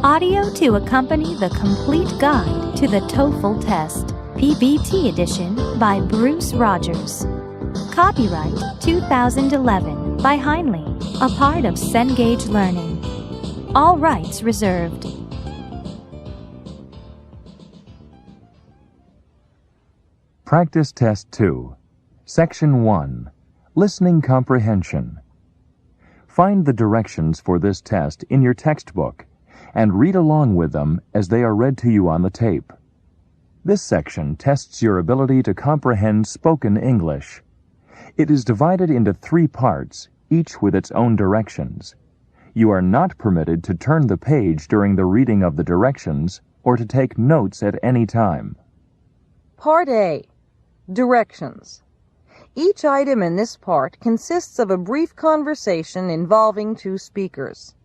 Audio to accompany the complete guide to the TOEFL test, PBT edition by Bruce Rogers. Copyright 2011 by Heinley, a part of Cengage Learning. All rights reserved. Practice Test 2, Section 1, Listening Comprehension. Find the directions for this test in your textbook and read along with them as they are read to you on the tape. This section tests your ability to comprehend spoken English. It is divided into 3 parts, each with its own directions. You are not permitted to turn the page during the reading of the directions or to take notes at any time. Part A. Directions. Each item in this part consists of a brief conversation involving 2 speakers.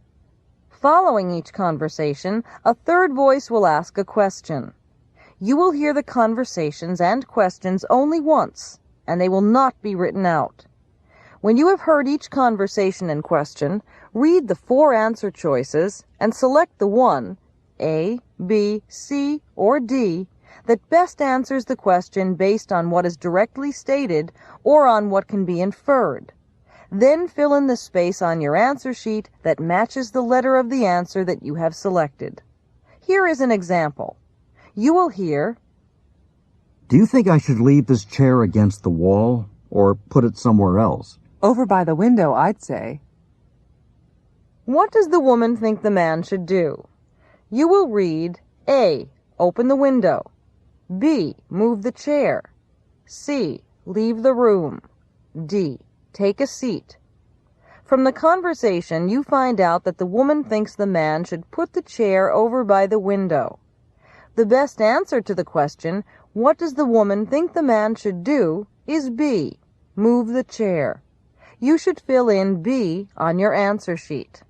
Following each conversation, a third voice will ask a question. You will hear the conversations and questions only once, and they will not be written out. When you have heard each conversation and question, read the 4 answer choices and select the one, A, B, C, or D, that best answers the question based on what is directly stated or on what can be inferred. Then fill in the space on your answer sheet that matches the letter of the answer that you have selected. Here is an example. You will hear, "Do you think I should leave this chair against the wall or put it somewhere else?" Over by the window, I'd say. "What does the woman think the man should do?" You will read, A, open the window. B, move the chair. C, leave the room. D, take a seat. From the conversation, you find out that the woman thinks the man should put the chair over by the window. The best answer to the question, "What does the woman think the man should do?" is B, move the chair. You should fill in B on your answer sheet.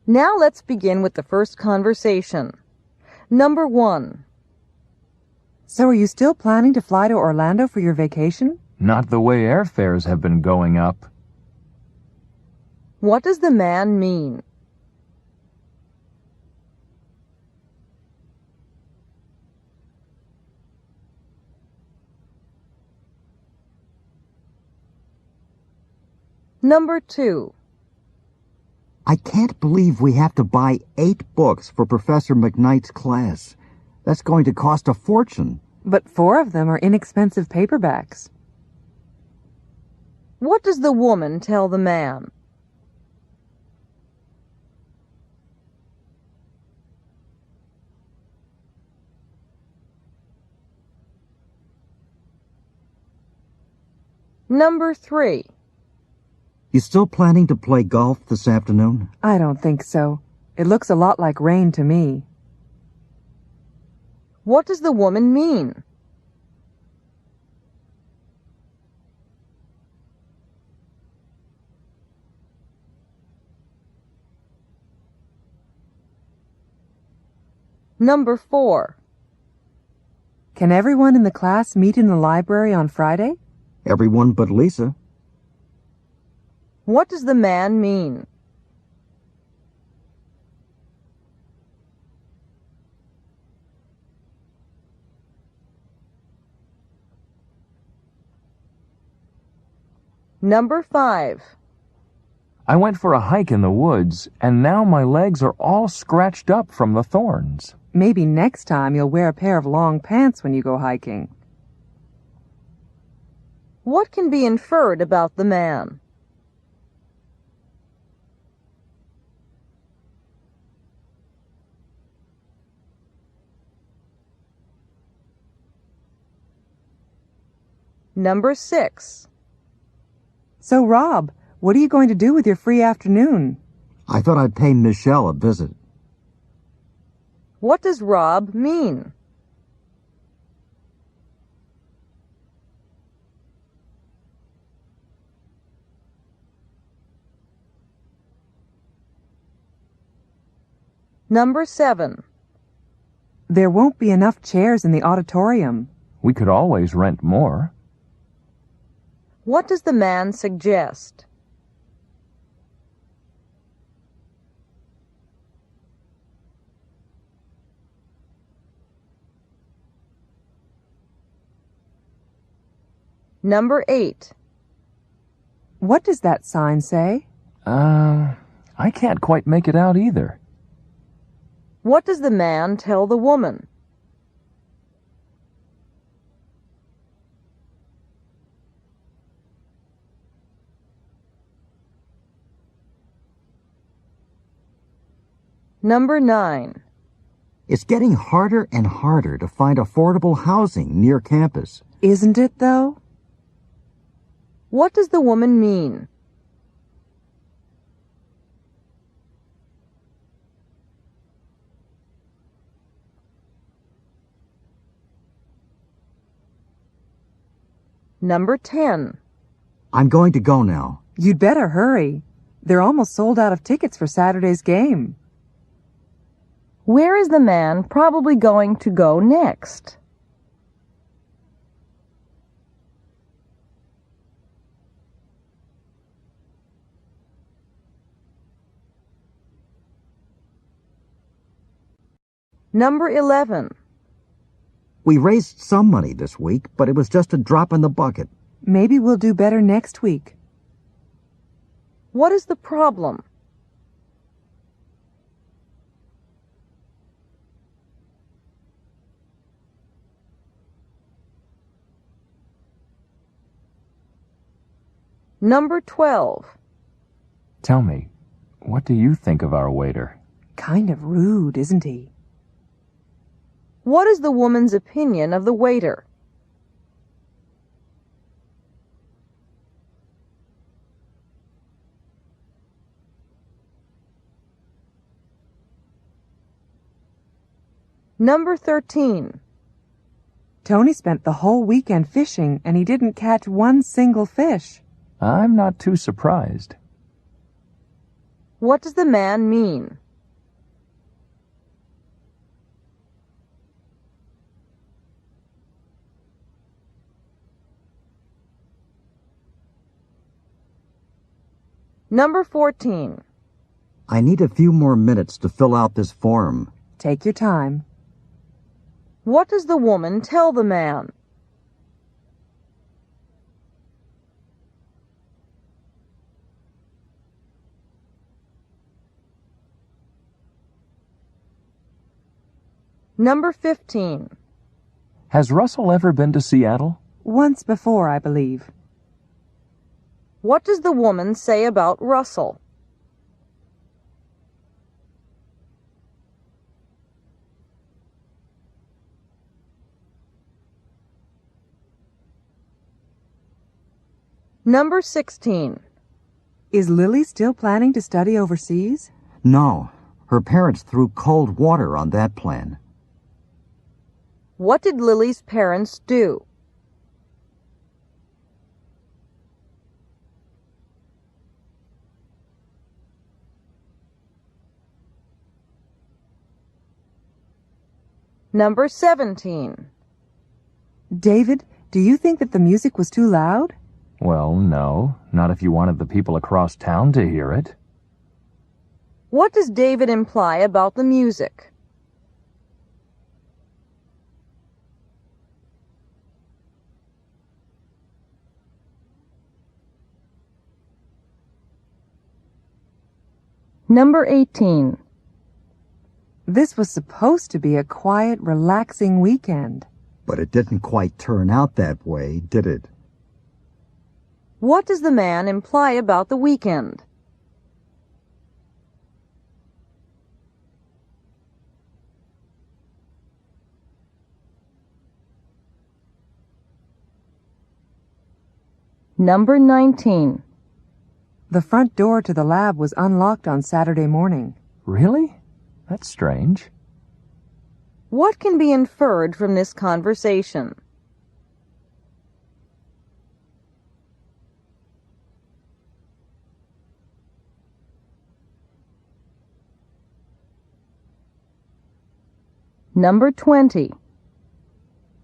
Now let's begin with the first conversation. Number 1. So are you still planning to fly to Orlando for your vacation? Not the way airfares have been going up. What does the man mean? Number 2. I can't believe we have to buy 8 books for Professor McKnight's class. That's going to cost a fortune. But 4 of them are inexpensive paperbacks. What does the woman tell the man? Number 3. You still planning to play golf this afternoon? I don't think so. It looks a lot like rain to me. What does the woman mean? Number 4. Can everyone in the class meet in the library on Friday? Everyone but Lisa. What does the man mean? Number 5. I went for a hike in the woods, and now my legs are all scratched up from the thorns. Maybe next time you'll wear a pair of long pants when you go hiking. What can be inferred about the man? Number 6. So, Rob, what are you going to do with your free afternoon? I thought I'd pay Michelle a visit. What does Rob mean? Number 7. There won't be enough chairs in the auditorium. We could always rent more. What does the man suggest? Number 8. What does that sign say? I can't quite make it out either. What does the man tell the woman? Number 9. It's getting harder and harder to find affordable housing near campus. Isn't it, though? What does the woman mean? Number 10. I'm going to go now. You'd better hurry. They're almost sold out of tickets for Saturday's game. Where is the man probably going to go next? Number 11. We raised some money this week, but it was just a drop in the bucket. Maybe we'll do better next week. What is the problem? Number 12. Tell me, what do you think of our waiter? Kind of rude, isn't he? What is the woman's opinion of the waiter? Number 13. Tony spent the whole weekend fishing, and he didn't catch one single fish. I'm not too surprised. What does the man mean? Number 14. I need a few more minutes to fill out this form. Take your time. What does the woman tell the man? Number 15. Has Russell ever been to Seattle? Once before, I believe. What does the woman say about Russell? Number 16. Is Lily still planning to study overseas? No, her parents threw cold water on that plan. What did Lily's parents do? Number 17. David, do you think that the music was too loud? Well, no, not if you wanted the people across town to hear it. What does David imply about the music? Number 18. This was supposed to be a quiet, relaxing weekend. But it didn't quite turn out that way, did it? What does the man imply about the weekend? Number 19. The front door to the lab was unlocked on Saturday morning. Really? That's strange. What can be inferred from this conversation? Number 20.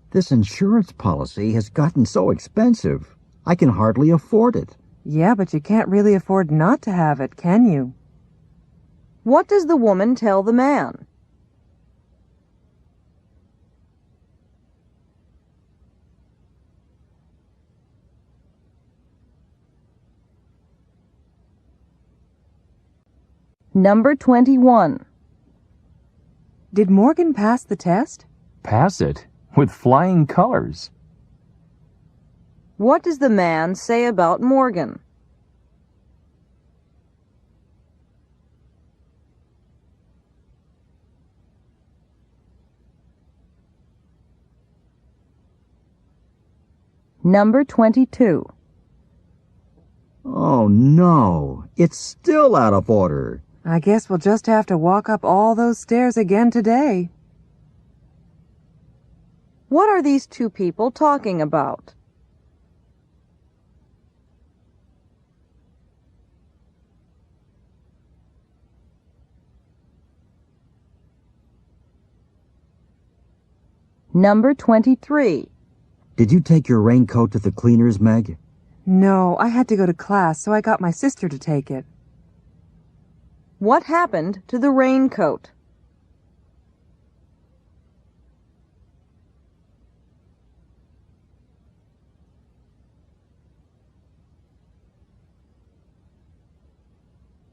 This insurance policy has gotten so expensive, I can hardly afford it. Yeah, but you can't really afford not to have it, can you? What does the woman tell the man? Number 21. Did Morgan pass the test? Pass it with flying colors. What does the man say about Morgan? Number 22. Oh no, it's still out of order. I guess we'll just have to walk up all those stairs again today. What are these two people talking about? Number 23. Did you take your raincoat to the cleaners, Meg? No, I had to go to class, so I got my sister to take it. What happened to the raincoat?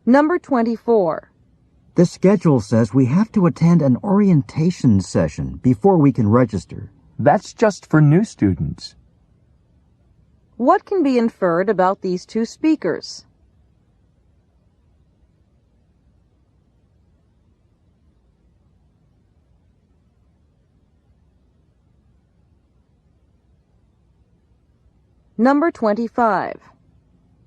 Number 24. The schedule says we have to attend an orientation session before we can register. That's just for new students. What can be inferred about these two speakers? Number 25.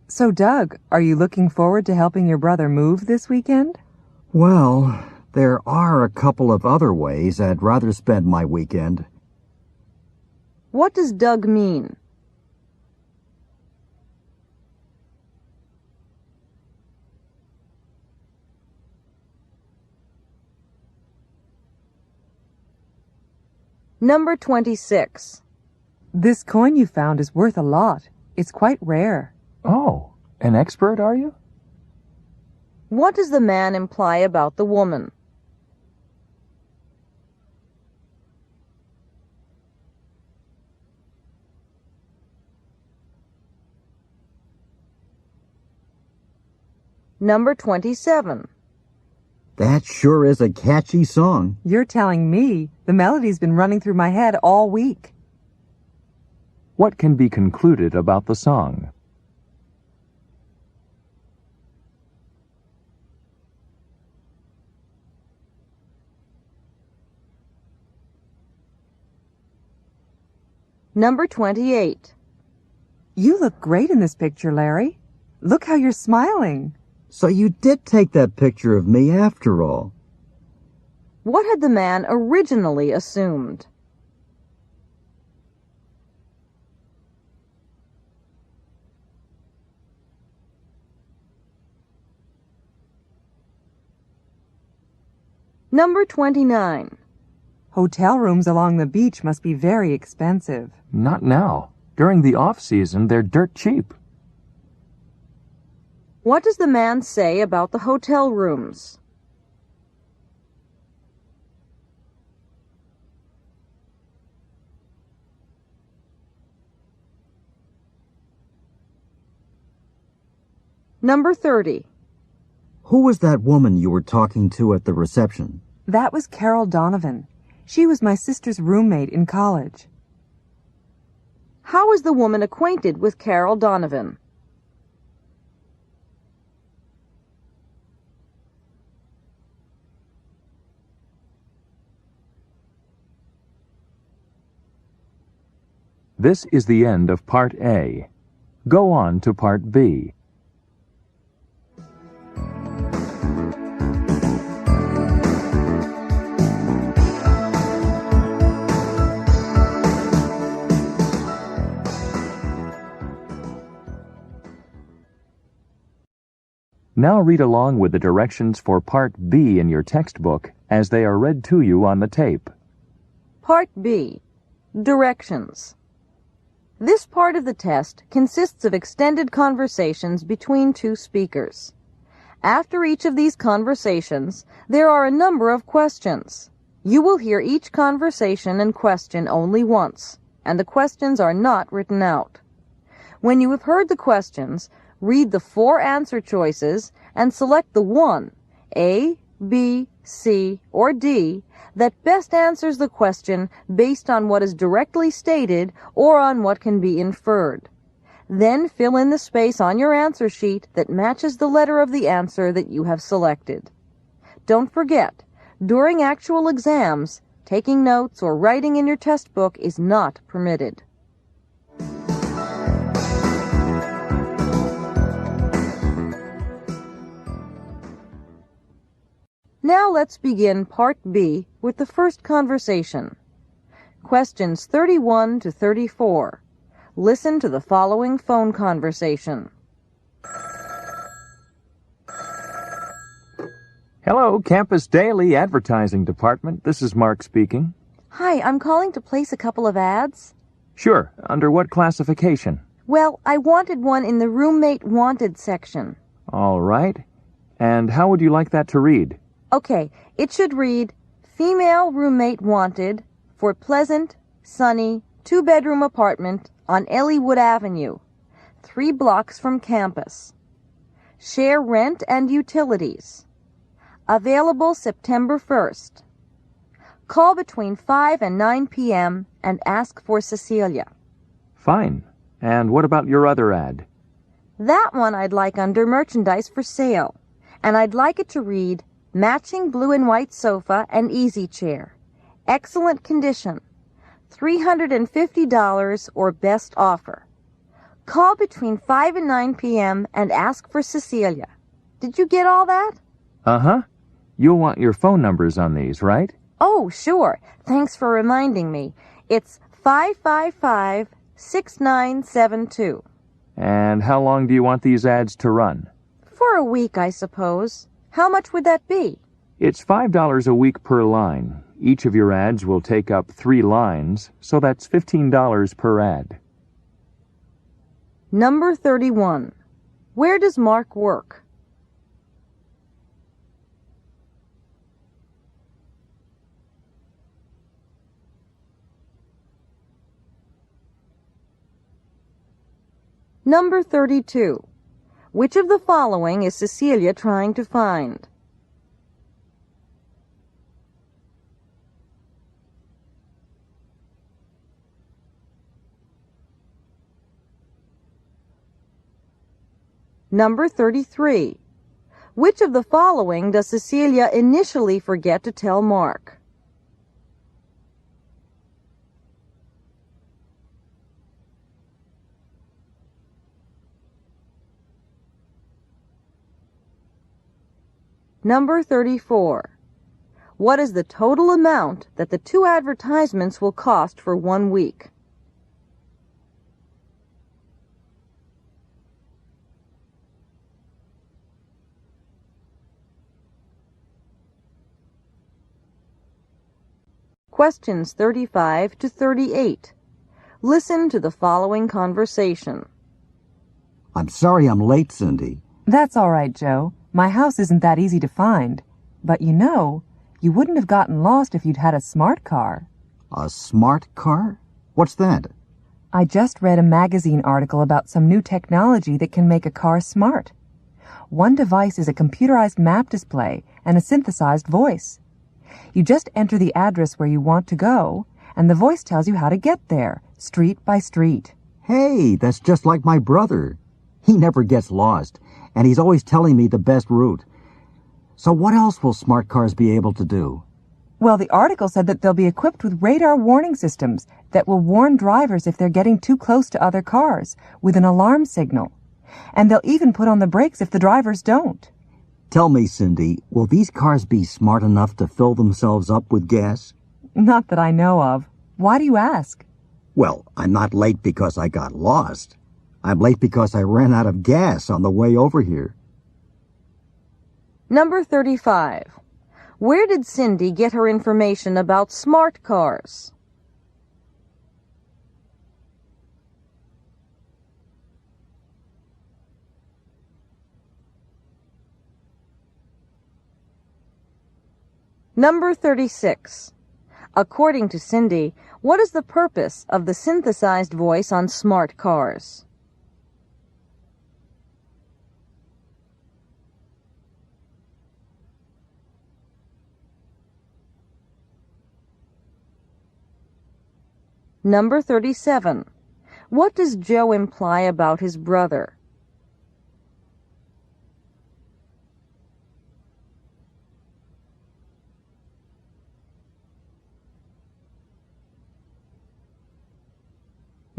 So, Doug, are you looking forward to helping your brother move this weekend? Well, there are a couple of other ways I'd rather spend my weekend. What does Doug mean? Number 26. This coin you found is worth a lot. It's quite rare. Oh, an expert, are you? What does the man imply about the woman? Number 27. That sure is a catchy song. You're telling me. The melody's been running through my head all week. What can be concluded about the song? Number 28. You look great in this picture, Larry. Look how you're smiling. So you did take that picture of me after all. What had the man originally assumed? Number 29. Hotel rooms along the beach must be very expensive. Not now. During the off-season, they're dirt cheap. What does the man say about the hotel rooms? Number 30. Who was that woman you were talking to at the reception? That was Carol Donovan. She was my sister's roommate in college. How is the woman acquainted with Carol Donovan? This is the end of Part A. Go on to Part B. Now read along with the directions for Part B in your textbook as they are read to you on the tape. Part B. Directions. This part of the test consists of extended conversations between two speakers. After each of these conversations, there are a number of questions. You will hear each conversation and question only once, and the questions are not written out. When you have heard the questions, read the 4 answer choices and select the one, A, B, C, or D, that best answers the question based on what is directly stated or on what can be inferred. Then fill in the space on your answer sheet that matches the letter of the answer that you have selected. Don't forget, during actual exams, taking notes or writing in your test book is not permitted. Now let's begin Part B with the first conversation. Questions 31 to 34. Listen to the following phone conversation. Hello, Campus Daily Advertising Department. This is Mark speaking. Hi, I'm calling to place a couple of ads. Sure. Under what classification? Well, I wanted one in the Roommate Wanted section. All right. And how would you like that to read? Okay, it should read, Female Roommate Wanted for Pleasant, Sunny, 2-bedroom apartment on Elliewood Avenue, 3 blocks from campus. Share rent and utilities. Available September 1st. Call between 5 and 9 p.m. and ask for Cecilia. Fine. And what about your other ad? That one I'd like under Merchandise for Sale, and I'd like it to read, Matching blue and white sofa and easy chair. Excellent condition. $350 or best offer. Call between 5 and 9 p.m. and ask for Cecilia. Did you get all that? Uh-huh. You'll want your phone numbers on these, right? Oh, sure. Thanks for reminding me. It's 555-6972. And how long do you want these ads to run? For a week, I suppose. How much would that be? It's $5 a week per line. Each of your ads will take up 3 lines, so that's $15 per ad. Number 31. Where does Mark work? Number 32. Which of the following is Cecilia trying to find? Number 33. Which of the following does Cecilia initially forget to tell Mark? Number 34. What is the total amount that the 2 advertisements will cost for 1 week? Questions 35 to 38. Listen to the following conversation. I'm sorry I'm late, Cindy. That's all right, Joe. My house isn't that easy to find. But you know, you wouldn't have gotten lost if you'd had a smart car. A smart car? What's that? I just read a magazine article about some new technology that can make a car smart. One device is a computerized map display and a synthesized voice. You just enter the address where you want to go, and the voice tells you how to get there, street by street. Hey, that's just like my brother. He never gets lost, and he's always telling me the best route. So what else will smart cars be able to do? Well, the article said that they'll be equipped with radar warning systems that will warn drivers if they're getting too close to other cars with an alarm signal. And they'll even put on the brakes if the drivers don't. Tell me, Cindy, will these cars be smart enough to fill themselves up with gas? Not that I know of. Why do you ask? Well, I'm not late because I got lost. I'm late because I ran out of gas on the way over here. Number 35. Where did Cindy get her information about smart cars? Number 36. According to Cindy, what is the purpose of the synthesized voice on smart cars? Number 37. What does Joe imply about his brother?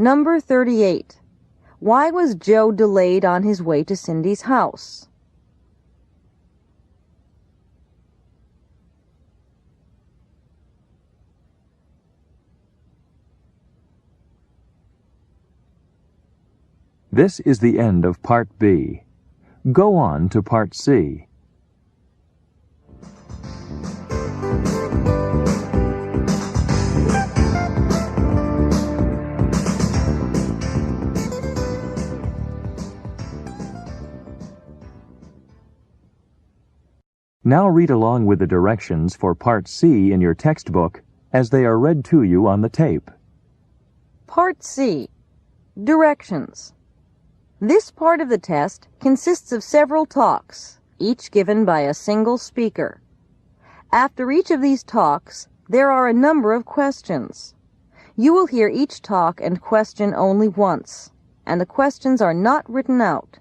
Number 38. Why was Joe delayed on his way to Cindy's house? This is the end of Part B. Go on to Part C. Now read along with the directions for Part C in your textbook as they are read to you on the tape. Part C. Directions. This part of the test consists of several talks, each given by a single speaker. After each of these talks, there are a number of questions. You will hear each talk and question only once, and the questions are not written out.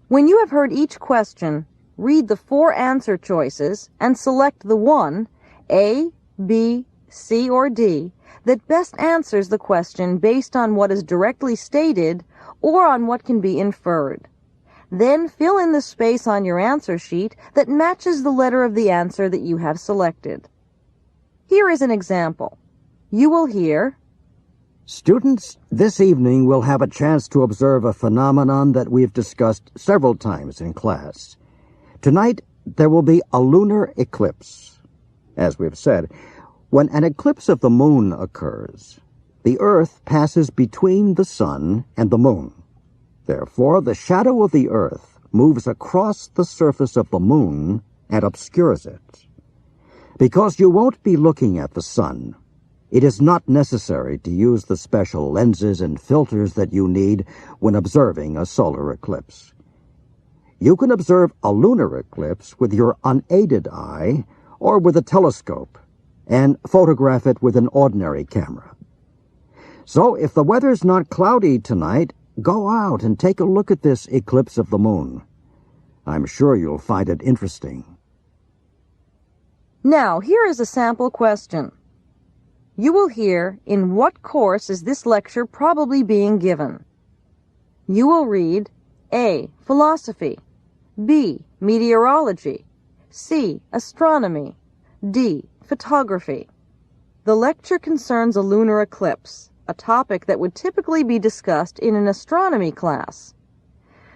When you have heard each question, read the 4 answer choices and select the one, A, B, C, or D, that best answers the question based on what is directly stated or on what can be inferred. Then fill in the space on your answer sheet that matches the letter of the answer that you have selected. Here is an example. You will hear, Students, this evening we'll have a chance to observe a phenomenon that we've discussed several times in class. Tonight, there will be a lunar eclipse. As we've said, when an eclipse of the moon occurs, the Earth passes between the sun and the moon. Therefore, the shadow of the Earth moves across the surface of the moon and obscures it. Because you won't be looking at the sun, it is not necessary to use the special lenses and filters that you need when observing a solar eclipse. You can observe a lunar eclipse with your unaided eye or with a telescope and photograph it with an ordinary camera. So if the weather's not cloudy tonight, go out and take a look at this eclipse of the moon. I'm sure you'll find it interesting. Now, here is a sample question. You will hear, in what course is this lecture probably being given? You will read A, Philosophy, B, Meteorology, C, Astronomy, D, Photography. The lecture concerns a lunar eclipse, a topic that would typically be discussed in an astronomy class.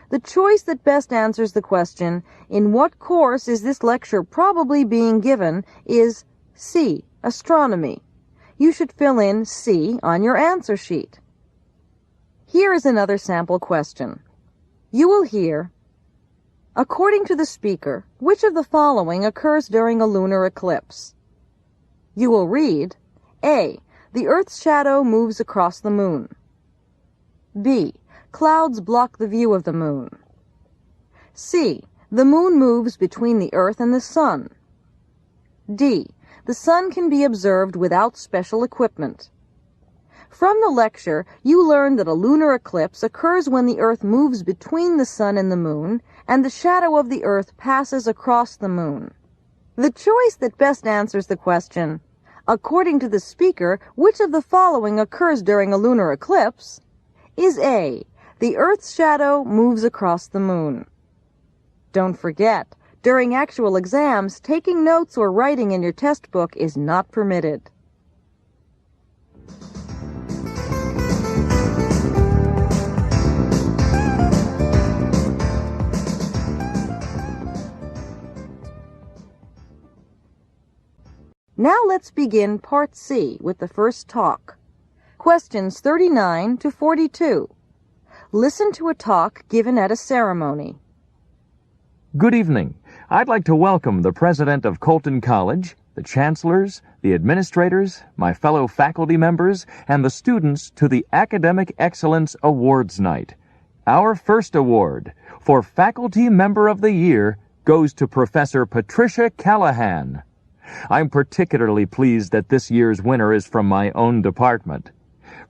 The choice that best answers the question, in what course is this lecture probably being given, is C, Astronomy. You should fill in C on your answer sheet. Here is another sample question. You will hear, according to the speaker, which of the following occurs during a lunar eclipse? You will read, A, the Earth's shadow moves across the moon. B, clouds block the view of the moon. C, the moon moves between the Earth and the sun. D, the sun can be observed without special equipment. From the lecture, you learned that a lunar eclipse occurs when the Earth moves between the sun and the moon, and the shadow of the Earth passes across the moon. The choice that best answers the question, according to the speaker, which of the following occurs during a lunar eclipse, is A, the Earth's shadow moves across the moon. Don't forget, during actual exams, taking notes or writing in your test book is not permitted. Now let's begin Part C with the first talk. Questions 39 to 42. Listen to a talk given at a ceremony. Good evening. I'd like to welcome the president of Colton College, the chancellors, the administrators, my fellow faculty members, and the students to the Academic Excellence Awards Night. Our first award for Faculty Member of the Year goes to Professor Patricia Callahan. I'm particularly pleased that this year's winner is from my own department.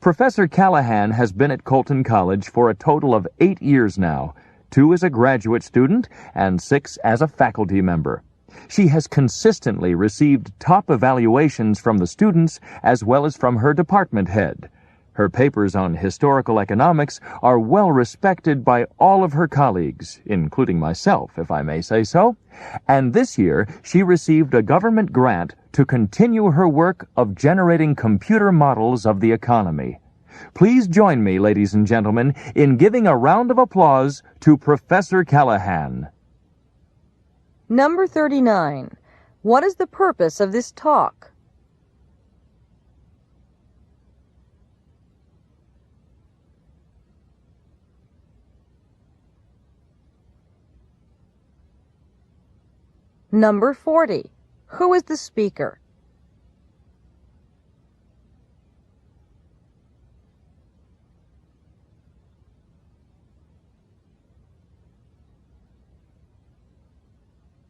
Professor Callahan has been at Colton College for a total of 8 years now, 2 as a graduate student and 6 as a faculty member. She has consistently received top evaluations from the students as well as from her department head. Her papers on historical economics are well respected by all of her colleagues, including myself, if I may say so. And this year, she received a government grant to continue her work of generating computer models of the economy. Please join me, ladies and gentlemen, in giving a round of applause to Professor Callahan. Number 39. What is the purpose of this talk? Number 40. Who is the speaker?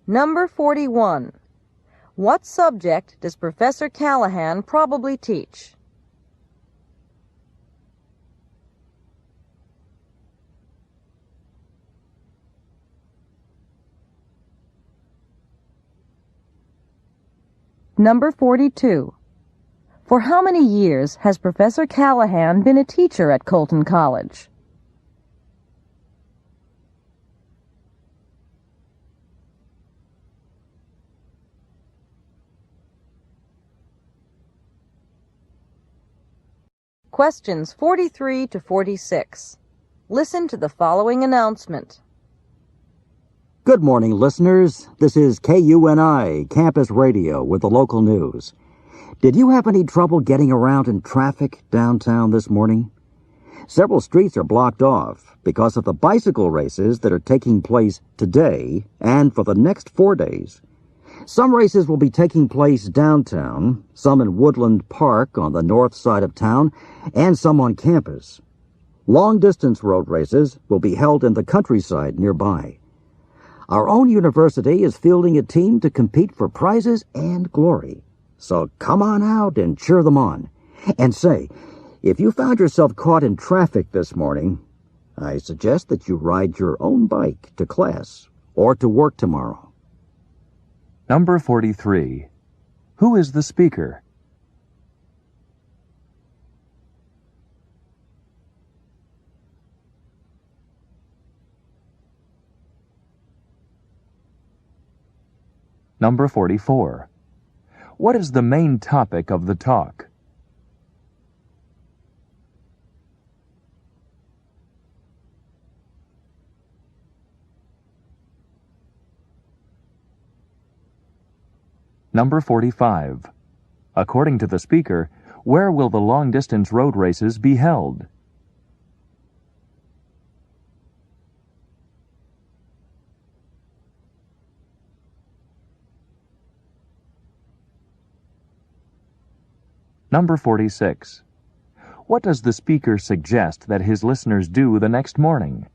Number 41. What subject does Professor Callahan probably teach? Number 42. For how many years has Professor Callahan been a teacher at Colton College? Questions 43 to 46. Listen to the following announcement. Good morning, listeners. This is KUNI, Campus Radio, with the local news. Did you have any trouble getting around in traffic downtown this morning? Several streets are blocked off because of the bicycle races that are taking place today and for the next 4 days. Some races will be taking place downtown, some in Woodland Park on the north side of town, and some on campus. Long-distance road races will be held in the countryside nearby. Our own university is fielding a team to compete for prizes and glory. So come on out and cheer them on. And say, if you found yourself caught in traffic this morning, I suggest that you ride your own bike to class or to work tomorrow. Number 43. Who is the speaker? Number 44. What is the main topic of the talk? Number 45. According to the speaker, where will the long-distance road races be held? Number 46. What does the speaker suggest that his listeners do the next morning?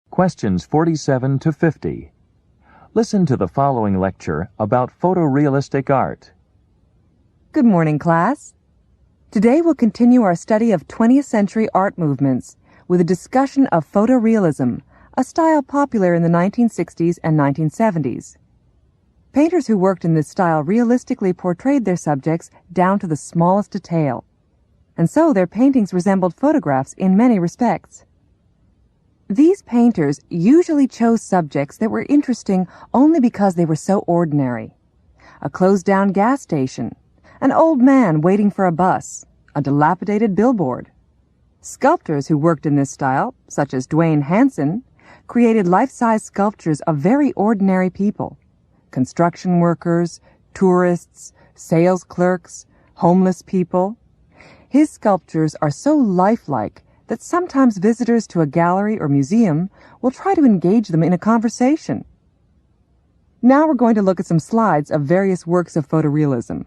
Questions 47 to 50. Listen to the following lecture about photorealistic art. Good morning, class. Today we'll continue our study of 20th century art movements with a discussion of photorealism, a style popular in the 1960s and 1970s. Painters who worked in this style realistically portrayed their subjects down to the smallest detail, and so their paintings resembled photographs in many respects. These painters usually chose subjects that were interesting only because they were so ordinary. A closed-down gas station, an old man waiting for a bus, a dilapidated billboard. Sculptors who worked in this style, such as Dwayne Hansen, created life-size sculptures of very ordinary people: construction workers, tourists, sales clerks, homeless people. His sculptures are so lifelike that sometimes visitors to a gallery or museum will try to engage them in a conversation. Now we're going to look at some slides of various works of photorealism.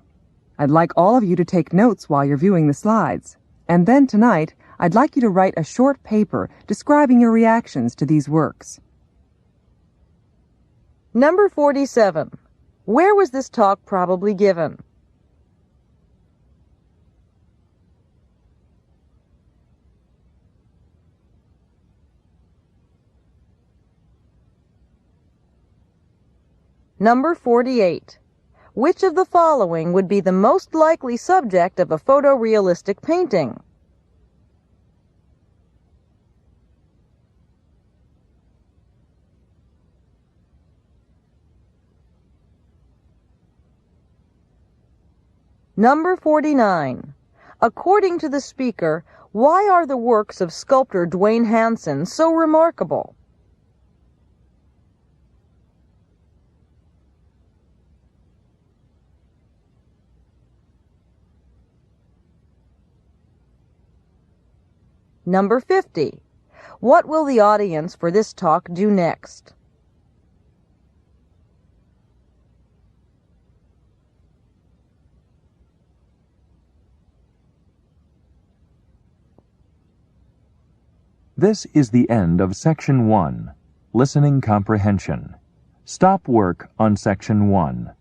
I'd like all of you to take notes while you're viewing the slides. And then tonight, I'd like you to write a short paper describing your reactions to these works. Number 47. Where was this talk probably given? Number 48. Which of the following would be the most likely subject of a photorealistic painting? Number 49. According to the speaker, why are the works of sculptor Dwayne Hansen so remarkable? Number 50. What will the audience for this talk do next? This is the end of Section 1, Listening Comprehension. Stop work on Section 1.